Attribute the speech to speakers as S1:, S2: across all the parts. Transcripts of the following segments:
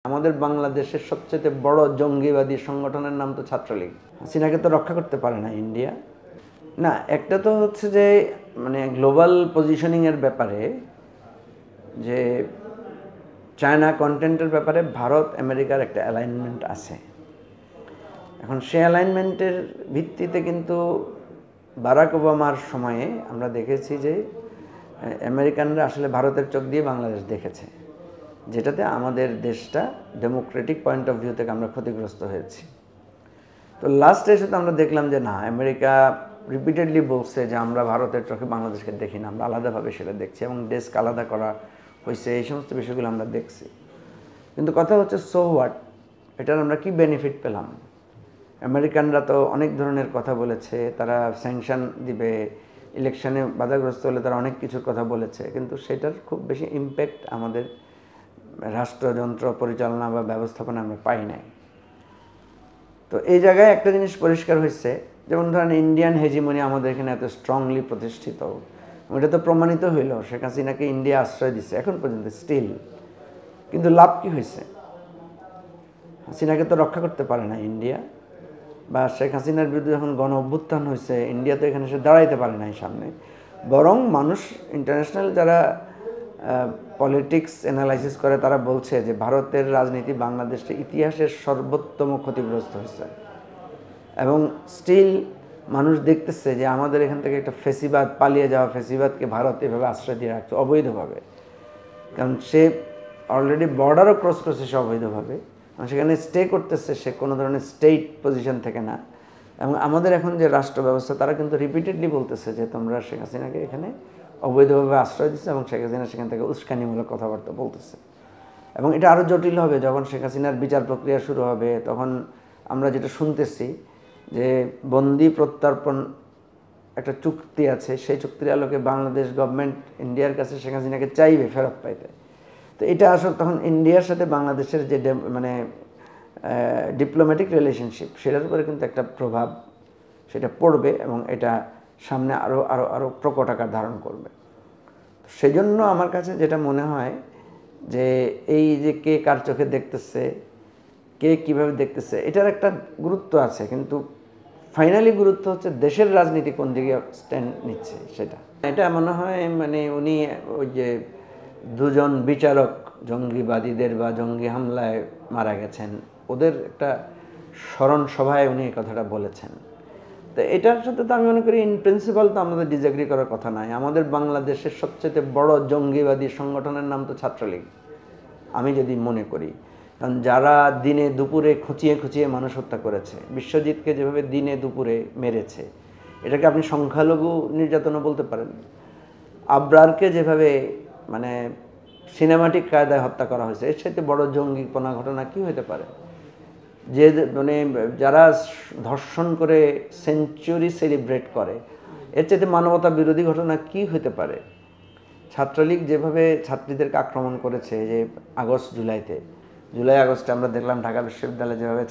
S1: আমাদের বাংলাদেশের সবচেয়ে বড় জঙ্গিবাদী সংগঠনের নাম তো ছাত্রলীগ। হাসিনাকে তো রক্ষা করতে পারে না ইন্ডিয়া। না, একটা তো হচ্ছে যে মানে গ্লোবাল পজিশনিংয়ের ব্যাপারে, যে চায়না কন্টেন্টের ব্যাপারে ভারত আমেরিকার একটা অ্যালাইনমেন্ট আছে। এখন সে অ্যালাইনমেন্টের ভিত্তিতে কিন্তু বারাক ওবামার সময়ে আমরা দেখেছি যে আমেরিকানরা আসলে ভারতের চোখ দিয়ে বাংলাদেশ দেখেছে, যেটাতে আমাদের দেশটা ডেমোক্রেটিক পয়েন্ট অফ ভিউ থেকে আমরা ক্ষতিগ্রস্ত হয়েছি। তো লাস্ট এসে তো আমরা দেখলাম যে না, আমেরিকা রিপিটেডলি বলছে যে আমরা ভারতের চোখে বাংলাদেশকে দেখি না, আমরা আলাদাভাবে সেটা দেখছি এবং ডেস্ক আলাদা করা হয়েছে, এই সমস্ত বিষয়গুলো আমরা দেখছি। কিন্তু কথা হচ্ছে সো হোয়াট, এটার আমরা কি বেনিফিট পেলাম? আমেরিকানরা তো অনেক ধরনের কথা বলেছে, তারা স্যাংশন দিবে, ইলেকশনে বাধাগ্রস্ত হলে তারা অনেক কিছুর কথা বলেছে, কিন্তু সেটার খুব বেশি ইম্প্যাক্ট আমাদের রাষ্ট্রযন্ত্র পরিচালনা বা ব্যবস্থাপনা আমরা পাই নাই। তো এই জায়গায় একটা জিনিস পরিষ্কার হয়েছে, যেমন ধরেন ইন্ডিয়ান হেজিমনি আমাদের এখানে এত স্ট্রংলি প্রতিষ্ঠিত, এটা তো প্রমাণিত হইল, শেখ হাসিনাকে ইন্ডিয়া আশ্রয় দিচ্ছে এখন পর্যন্ত স্টিল। কিন্তু লাভ কি হয়েছে? হাসিনাকে তো রক্ষা করতে পারে না ইন্ডিয়া, বা শেখ হাসিনার বিরুদ্ধে যখন গণ অভ্যুত্থান হয়েছে ইন্ডিয়া তো এখানে সে দাঁড়াইতে পারে নাই সামনে। বরং মানুষ, ইন্টারন্যাশনাল যারা পলিটিক্স অ্যানালাইসিস করে, তারা বলছে যে ভারতের রাজনীতি বাংলাদেশের ইতিহাসের সর্বোত্তম ক্ষতিগ্রস্ত হয়েছে। এবং স্টিল মানুষ দেখতেছে যে আমাদের এখান থেকে একটা ফেসিবাদ, পালিয়ে যাওয়া ফেসিবাদকে ভারত এভাবে আশ্রয় দিয়ে রাখছে অবৈধভাবে। কারণ সে অলরেডি বর্ডারও ক্রস করছে সে অবৈধভাবে, সেখানে স্টে করতেছে সে কোনো ধরনের স্টেট পজিশন থেকে না। এবং আমাদের এখন যে রাষ্ট্র ব্যবস্থা, তারা কিন্তু রিপিটেডলি বলতেছে যে তোমরা শেখ হাসিনাকে এখানে অবৈধভাবে আশ্রয় দিচ্ছে, এবং শেখ হাসিনা সেখান থেকে উস্কানিমূলক কথাবার্তা বলতেছে। এবং এটা আরও জটিল হবে যখন শেখ হাসিনার বিচার প্রক্রিয়া শুরু হবে। তখন আমরা যেটা শুনতেছি যে বন্দি প্রত্যর্পণ একটা চুক্তি আছে, সেই চুক্তির আলোকে বাংলাদেশ গভর্নমেন্ট ইন্ডিয়ার কাছে শেখ হাসিনাকে চাইবে ফেরত পাইতে। তো এটা আসলে তখন ইন্ডিয়ার সাথে বাংলাদেশের যে মানে ডিপ্লোম্যাটিক রিলেশনশিপ, সেটার উপরে কিন্তু একটা প্রভাব সেটা পড়বে, এবং এটা সামনে আরও আরও আরও প্রকট আকার ধারণ করবে। সেই জন্য আমার কাছে যেটা মনে হয় যে এই যে কে কার চোখে দেখতেছে, কে কীভাবে দেখতেছে, এটার একটা গুরুত্ব আছে, কিন্তু ফাইনালি গুরুত্ব হচ্ছে দেশের রাজনীতি কোন দিকে স্ট্যান্ড নিচ্ছে সেটা। এটা মনে হয় মানে উনি ওই যে দুজন বিচারক জঙ্গিবাদীদের বা জঙ্গি হামলায় মারা গেছেন, ওদের একটা স্মরণ সভায় উনি এই কথাটা বলেছেন। তো এটার সাথে তো আমি মনে করি ইন প্রিন্সিপাল তো আমাদের ডিসএগ্রি করার কথা নয়। আমাদের বাংলাদেশের সবচেয়ে বড় জঙ্গিবাদী সংগঠনের নাম তো ছাত্রলীগ, আমি যদি মনে করি। কারণ যারা দিনে দুপুরে খুঁচিয়ে খুঁচিয়ে মানুষ হত্যা করেছে, বিশ্বজিৎকে যেভাবে দিনে দুপুরে মেরেছে, এটাকে আপনি সংখ্যালঘু নির্যাতনও বলতে পারেন। আবরারকে যেভাবে মানে সিনেমাটিক কায়দায় হত্যা করা হয়েছে, এর সাথে বড় জঙ্গিপনা ঘটনা কি হতে পারে? যে মানে যারা ধর্ষণ করে সেঞ্চুরি সেলিব্রেট করে, এর চাইতে মানবতা বিরোধী ঘটনা কি হতে পারে? ছাত্রলীগ যেভাবে ছাত্রীদেরকে আক্রমণ করেছে, যে জুলাই আগস্টে আমরা দেখলাম ঢাকা বিশ্ববিদ্যালয়ে যেভাবে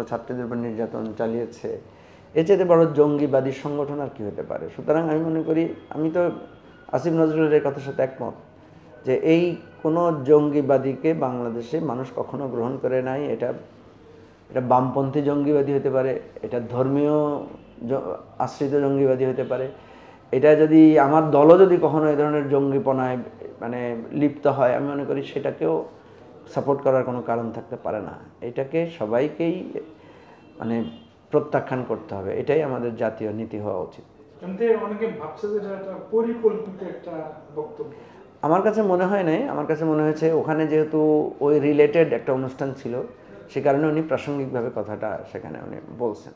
S1: ছাত্রীদের উপর নির্যাতন চালিয়েছে, এর চাইতে বড় জঙ্গিবাদী সংগঠন আর কি হতে পারে? সুতরাং আমি মনে করি, আমি তো আসিফ নজরুলের কথার সাথে একমত যে এই কোনো জঙ্গিবাদীকে বাংলাদেশে মানুষ কখনো গ্রহণ করে নাই। এটা বামপন্থী জঙ্গিবাদী হতে পারে, এটা ধর্মীয় আশ্রিত জঙ্গিবাদী হতে পারে, এটা যদি আমার দলও যদি কখনো এই ধরনের জঙ্গিপনায় মানে লিপ্ত হয়, আমি মনে করি সেটাকেও সাপোর্ট করার কোনো কারণ থাকতে পারে না। এটাকে সবাইকেই মানে প্রত্যাখ্যান করতে হবে, এটাই আমাদের জাতীয় নীতি হওয়া উচিত।
S2: অনেকে ভাবছে যে এটা পরিকল্পিত একটা বক্তব্য।
S1: আমার কাছে মনে হয় নাই, আমার কাছে মনে হয়েছে ওখানে যেহেতু ওই রিলেটেড একটা অনুষ্ঠান ছিল, সে কারণে উনি প্রাসঙ্গিকভাবে কথাটা সেখানে উনি বলছেন।